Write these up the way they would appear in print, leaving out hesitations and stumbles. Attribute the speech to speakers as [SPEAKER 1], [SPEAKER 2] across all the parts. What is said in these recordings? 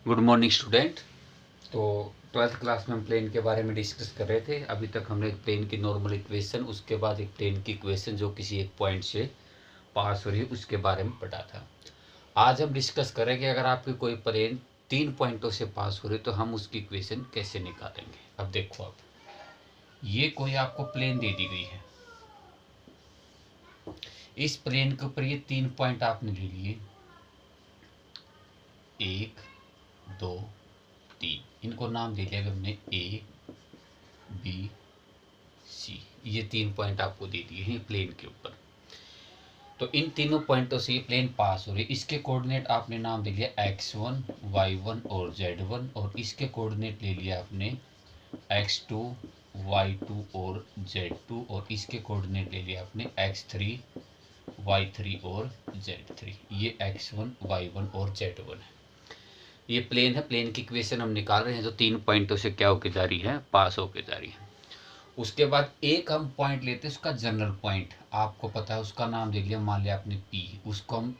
[SPEAKER 1] Good morning student. तो twelfth class में हम प्लेन के बारे में डिस्कस कर रहे थे। अभी तक हमने एक प्लेन की नॉर्मल इक्वेशन, उसके बाद एक प्लेन की इक्वेशन जो किसी एक पॉइंट से पास हो रही है उसके बारे में पढ़ा था। आज हम डिस्कस करेंगे अगर आपकी कोई प्लेन 3 पॉइंटों से पास हो रही तो हम उसकी इक्वेशन कैसे निकालेंगे। अब देखो, आप ये कोई आपको प्लेन दे दी गई है, इस प्लेन के ऊपर ये 3 पॉइंट आपने ले लिए, 1 2 3, इनको नाम दे दिया हमने ए बी सी। ये 3 पॉइंट आपको दे दिए हैं प्लेन के ऊपर। तो इन तीनों पॉइंटों से ये प्लेन पास हो रही है। इसके कोऑर्डिनेट आपने नाम दे लिया x1 y1 और z1, और इसके कोऑर्डिनेट ले लिया आपने x2 y2 और z2, और इसके कोऑर्डिनेट ले लिया आपने x3 y3 और z3। ये x1 y1 और z1 है। ये प्लेन है, प्लेन की इक्वेशन हम निकाल रहे हैं जो 3 पॉइंटों से क्या होके जा रही है, पास होके जा रही है। उसके बाद एक हम पॉइंट लेते हैं, उसका जनरल पॉइंट आपको पता है, उसका नाम दे लिया, मान लिया आपने P। उसको हम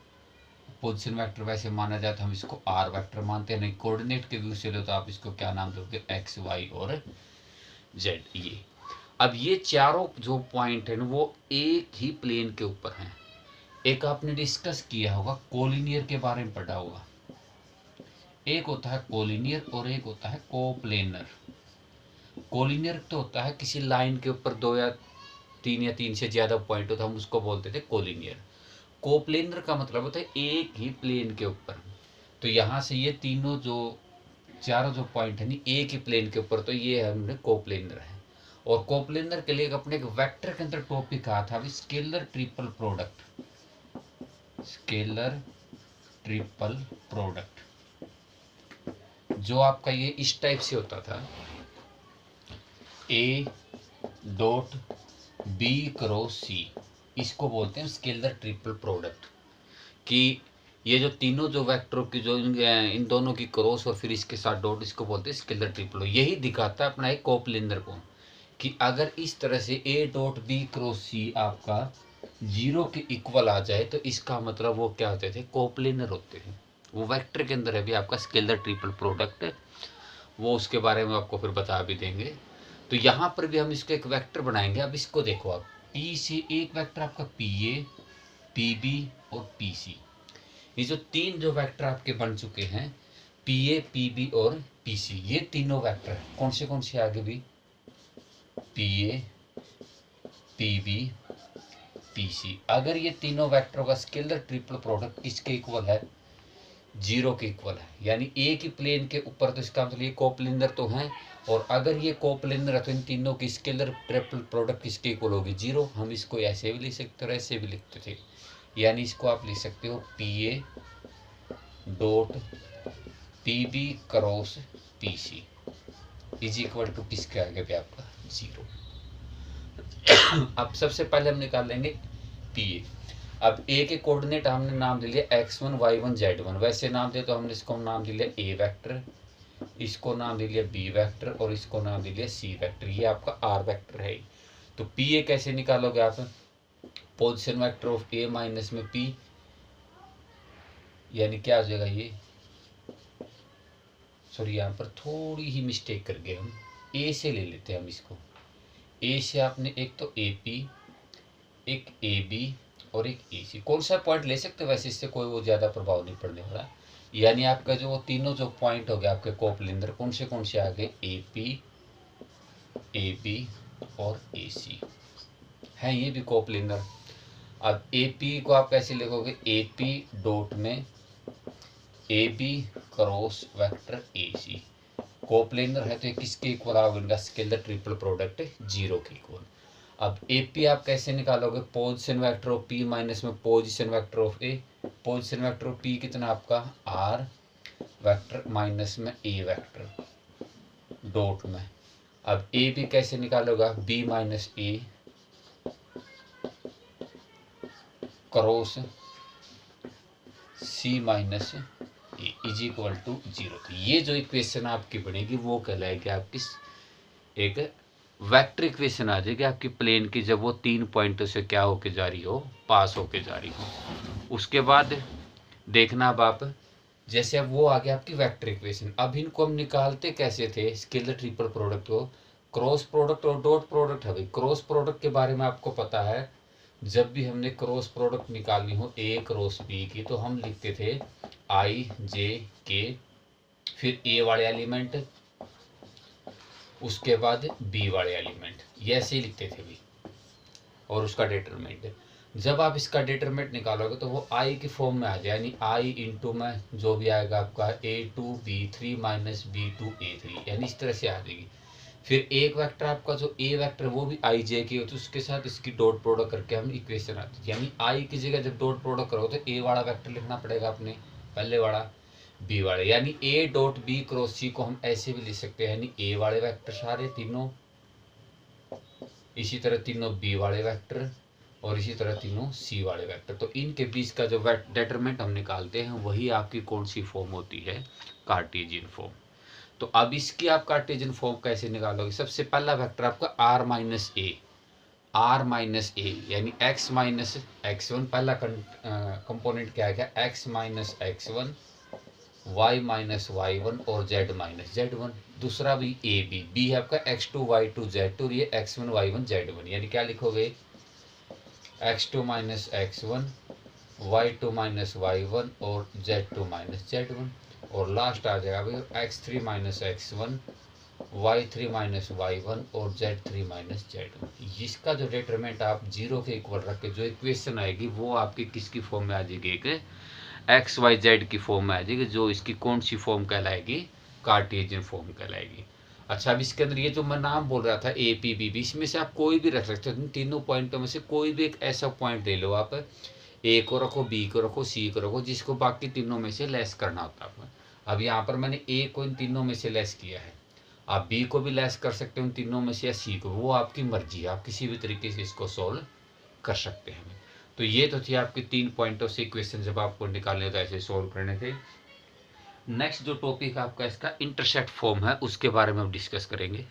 [SPEAKER 1] पोजीशन वेक्टर वैसे माना जाए तो हम इसको R वेक्टर मानते हैं, नहीं कोऑर्डिनेट के व्यू से लो तो आप इसको क्या नाम दोगे, x y और z। ये अब ये चारों जो पॉइंट है ना वो एक ही प्लेन के ऊपर हैं। एक आपने डिस्कस किया होगा, कोलिनियर के बारे में पढ़ा होगा। एक होता है कोलिनियर और एक होता है कोप्लेनर। कोलिनियर तो होता है किसी लाइन के ऊपर 2 या 3 या 3 से ज़्यादा पॉइंट होता है, हम उसको बोलते थे कोलिनियर। कोप्लेनर का मतलब होता है एक ही प्लेन के ऊपर। तो यहाँ से ये तीनों जो चारों जो पॉइंट है नहीं एक ही प्लेन के ऊपर, तो ये हमने कोप्लेनर है। और कोप्लेनर के लिए अपने एक वेक्टर के अंदर टॉपिक आया था, scalar triple product. Scalar triple product जो आपका ये इस टाइप से होता था, ए डॉट बी क्रॉस सी, इसको बोलते हैं स्केलर ट्रिपल प्रोडक्ट। कि ये जो तीनों जो वेक्टरों की जो इन दोनों की क्रॉस और फिर इसके साथ डॉट, इसको बोलते हैं स्केलर ट्रिपल। यही दिखाता है अपना एक कोप्लेनर को, कि अगर इस तरह से ए डॉट बी क्रॉस सी आपका 0 के इक्वल आ जाए तो इसका मतलब वो क्या होते थे, कोप्लेनर होते हैं। वो वेक्टर के अंदर है भी आपका स्केलर ट्रिपल प्रोडक्ट, वो उसके बारे में आपको फिर बता भी देंगे। तो यहाँ पर भी हम इसको एक वेक्टर बनाएंगे। अब इसको देखो, आप P से एक वेक्टर आपका PA PB और PC, ये जो तीन जो वेक्टर आपके बन चुके हैं PA PB और PC, ये तीनों वेक्टर कौन से आगे भी, PA PB PC। अगर ये तीनों वेक्टरों का स्केलर ट्रिपल प्रोडक्ट किसके इक्वल है, 0 के इक्वल है, यानी एक ही प्लेन के ऊपर, तो इसका मतलब ये कोप्लेनर तो हैं। और अगर ये कोप्लेनर है तो इन तीनों की स्केलर ट्रिपल प्रोडक्ट किसके इक्वल होगी, 0। हम इसको ऐसे भी लिख सकते हो, ऐसे भी लिखते थे, यानी इसको आप लिख सकते हो PA dot PB cross PC is equal to किसके आगे भी आपका 0। अब सबसे पहले हम निकाल लेंगे PA। अब ए के कोऑर्डिनेट हमने नाम दे लिया x1 y1 z1, वैसे नाम दे तो हमने इसको नाम दे लिया ए वेक्टर, इसको नाम दे लिया बी वेक्टर और इसको नाम दे लिया सी वेक्टर। ये आपका आर वेक्टर है। तो पी ए कैसे निकालोगे आप, position vector of A minus में पी, यानी क्या हो जाएगा ये, सॉरी यहाँ पर थोड़ी ही मिस्टेक कर गए, हम ए से ले लेते हैं। हम इसको ए से आपने एक तो ए पी, एक ए बी और एक ए सी, कौन सा पॉइंट ले सकते हो, वैसे इससे कोई वो ज़्यादा प्रभाव नहीं पड़ने वाला। यानी आपका जो वो तीनों जो पॉइंट हो गए आपके कोप्लेनर, कौन से आ गए, ए पी ए बी और ए सी है, ये भी कोप्लेनर। अब ए पी को आप कैसे लिखोगे, ए पी डॉट में A B cross vector A C, coplanar है तो ये किसके इक्वल आओगे, इनका स्केलर ट्रिपल प्रोडक्ट 0 के इक्वल। अब ए पी आप कैसे निकालोगे, position vector of P minus में position vector of A. Position vector of P कितना आपका आर वेक्टर माइनस में ए वेक्टर डॉट में। अब ए बी कैसे निकालोगा, B minus A cross C minus A is equal to 0। तो ये जो इक्वेशन आपकी बनेगी वो कहलाएगी आपकी एक वेक्टर इक्वेशन आ जाएगी आपकी प्लेन की, जब वो 3 पॉइंटों से क्या होके जा रही हो, पास होके जा रही हो। उसके बाद देखना अब आप जैसे अब वो आ गया आपकी वेक्टर इक्वेशन। अब इनको हम निकालते कैसे थे स्केलर ट्रिपल प्रोडक्ट को, क्रॉस प्रोडक्ट और डॉट प्रोडक्ट है भाई। क्रॉस प्रोडक्ट के बारे में आपको पता है, जब भी हमने क्रॉस प्रोडक्ट निकालनी हो ए क्रॉस बी की, तो हम लिखते थे आई जे के, फिर ए वाले एलिमेंट, उसके बाद बी वाले एलिमेंट, ये ऐसे ही लिखते थे भी, और उसका डिटरमिनेंट। जब आप इसका डिटरमिनेंट निकालोगे तो वो आई की फॉर्म में आ जाए, यानी आई इंटू में जो भी आएगा आपका A2B3 माइनस B2A3, यानी इस तरह से आ जाएगी। फिर एक वेक्टर आपका जो ए वेक्टर वो भी आई जे की होती है, उसके साथ इसकी डॉट प्रोडक्ट करके हम इक्वेशन आती है, यानी आई की जगह जब डॉट प्रोडक्ट करो तो ए वाला वेक्टर लिखना पड़ेगा अपने पहले वाला, बी वाले, यानी ए डॉट बी क्रॉस सी को हम ऐसे भी लिख सकते हैं, यानी ए वाले वेक्टर सारे तीनों, इसी तरह तीनों बी वाले वेक्टर, और इसी तरह तीनों सी वाले वेक्टर। तो इनके बीच का जो डेटरमेंट हम निकालते हैं वही आपकी कौन सी फॉर्म होती है, कार्टेशियन फॉर्म। तो अब इसकी आप कार्टेशियन फॉर्म कैसे निकालोगे, सबसे पहला वेक्टर आपका आर माइनस ए, यानी एक्स माइनस एक्स वन, पहला कंपोनेंट क्या है, X minus X one, Y minus Y one और जेड माइनस जेड वन। दूसरा भी ए बी है आपका x2 y2 z2, और ये x1 y1 z1, यानी क्या लिखोगे x2 minus x1, y2 minus y1 और z2 माइनस z1, और लास्ट आ जाएगा भाई x3 minus x1, y3 minus y1 और z3 माइनस z1। इसका जो डिटरमिनेंट आप जीरो के इक्वल रख के जो इक्वेशन आएगी वो आपकी किसकी फॉर्म में आ जाएगी, एक एक्स वाई जेड की फॉर्म में आ जाएगी, जो इसकी कौन सी फॉर्म कहलाएगी, कार्टेशियन फॉर्म कहलाएगी। अच्छा, अब इसके अंदर ये जो मैं नाम बोल रहा था ए पी बी बी, इसमें से आप कोई भी रख सकते हो, तीनों पॉइंटों में से कोई भी एक ऐसा पॉइंट ले लो आप, ए को रखो, बी को रखो, सी को रखो, जिसको बाकी तीनों में से लेस करना होता है। अब यहाँ पर मैंने ए को इन तीनों में से लेस किया है, आप बी को भी लेस कर सकते हो इन तीनों में से, या सी को, वो आपकी मर्जी है, आप किसी भी तरीके से इसको सोल्व कर सकते हैं। तो ये तो थी आपकी 3 पॉइंटों से इक्वेशन, जब आपको निकालने तो ऐसे सोल्व करने थे। नेक्स्ट जो टॉपिक आपका इसका इंटरसेप्ट फॉर्म है, उसके बारे में हम डिस्कस करेंगे।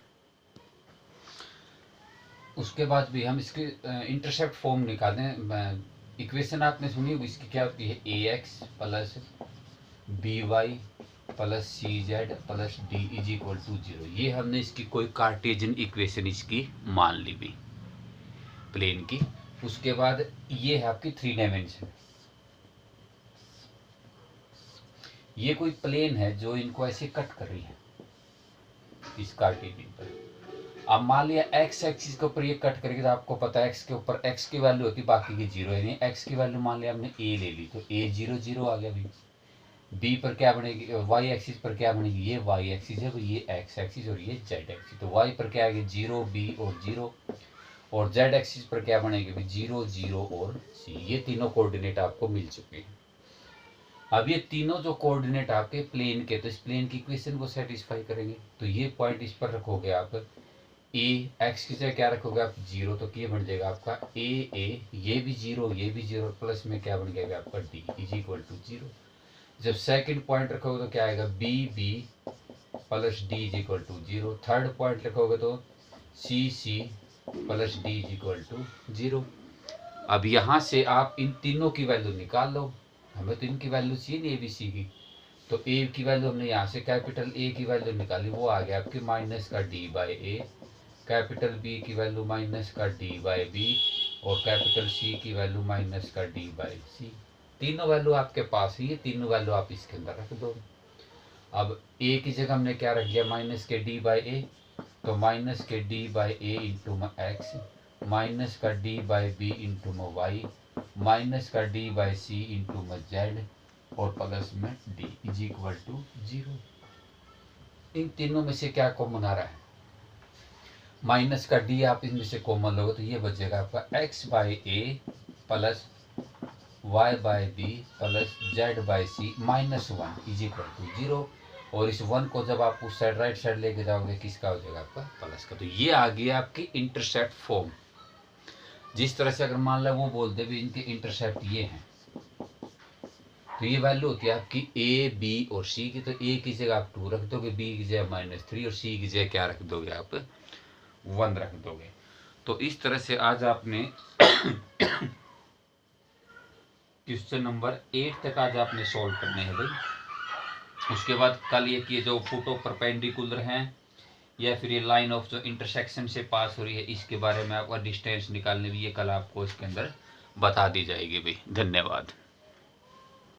[SPEAKER 1] उसके बाद भी हम इसके इंटरसेप्ट फॉर्म निकालें। इक्वेशन आपने सुनी होगी, इसकी क्या होती है, A X plus B Y plus C Z plus D is equal to 0। ये हमने इसकी कोई कार्टेशियन इक्वेशन इसकी मान ली भी प्लेन की। उसके बाद ये है आपकी 3 डायमेंशन, ये कोई प्लेन है जो इनको ऐसे कट कर रही है इस कार्टेशियन पर। अब मान लिया एक्स एक्सिस के ऊपर ये कट करेगी, तो आपको पता है एक्स के ऊपर एक्स की वैल्यू होती है, बाकी की 0, यानी एक्स की वैल्यू मान लिया हमने ए ले ली, तो ए 0 0 आ गया भी। बी पर क्या बनेगी, वाई एक्सिस पर क्या बनेगी, ये वाई एक्सिस है, ये एक्स एक्सिस और ये जेड एक्सिस, तो वाई पर क्या आएगी 0 बी और 0, और जेड एक्सिस पर क्या बनेगी 0 0 और सी। ये तीनों कोऑर्डिनेट आपको मिल चुके हैं। अब ये तीनों जो कोऑर्डिनेट आपके प्लेन के, तो इस प्लेन की इक्वेशन को सेटिस्फाई करेंगे। तो ये पॉइंट इस पर रखोगे आप, ए एक्स की जगह क्या रखोगे आप 0, तो ये बन जाएगा आपका ए, ये भी 0, ये भी 0, प्लस में क्या बन जाएगा आपका डी इज इक्वल टू 0। जब सेकंड पॉइंट रखोगे तो क्या आएगा B plus D is equal to 0। Third point रखोगे तो C plus D is equal to 0। अब यहाँ से आप इन तीनों की वैल्यू निकाल लो, हमें तो इनकी वैल्यू चाहिए नहीं ए बी सी की, तो ए की वैल्यू हमने यहाँ से कैपिटल ए की वैल्यू निकाली, वो आ गया आपकी माइनस का D by A, capital B की वैल्यू माइनस का डी बाई बी, और कैपिटल सी की वैल्यू माइनस का डी बाई सी। तीनों वैल्यू आपके पास ही है, तीनों वैल्यू आप इसके अंदर रख दो। अब ए की जगह हमने क्या रख दिया, माइनस के डी बाई ए, तो माइनस के डी बाई ए इंटू में एक्स, माइनस का डी बाई बी इंटू में वाई, माइनस का डी बाई सी इंटू में जेड, और प्लस में डी इज इक्वल टू 0। इन तीनों में से क्या कॉमन आ रहा है, माइनस का डी आप इनमें से कॉमन लोगे तो ये बचेगा आपका X by A plus Y by B plus Z by C minus 1 is equal to 0। और इस 1 को जब आप उस साइड राइट साइड लेके जाओगे किसका हो जाएगा आपका प्लस का। तो ये आ गया आपकी इंटरसेप्ट फॉर्म। जिस तरह से अगर मान लो वो बोलते भी इनके इंटरसेप्ट ये हैं, तो ये वैल्यू होती है आपकी ए बी और सी की। तो ए की जगह आप 2 रख दोगे, बी की जगह -3 और सी की जगह क्या रख दोगे आप 1 रख दोगे। तो इस तरह से आज आपने क्वेश्चन नंबर 8 तक आज आपने सॉल्व करने हैं भाई। उसके बाद कल ये जो फोटो परपेंडिकुलर हैं या फिर ये लाइन ऑफ जो इंटरसेक्शन से पास हो रही है, इसके बारे में आपका डिस्टेंस निकालने भी ये कल आपको इसके अंदर बता दी जाएगी भाई। धन्यवाद।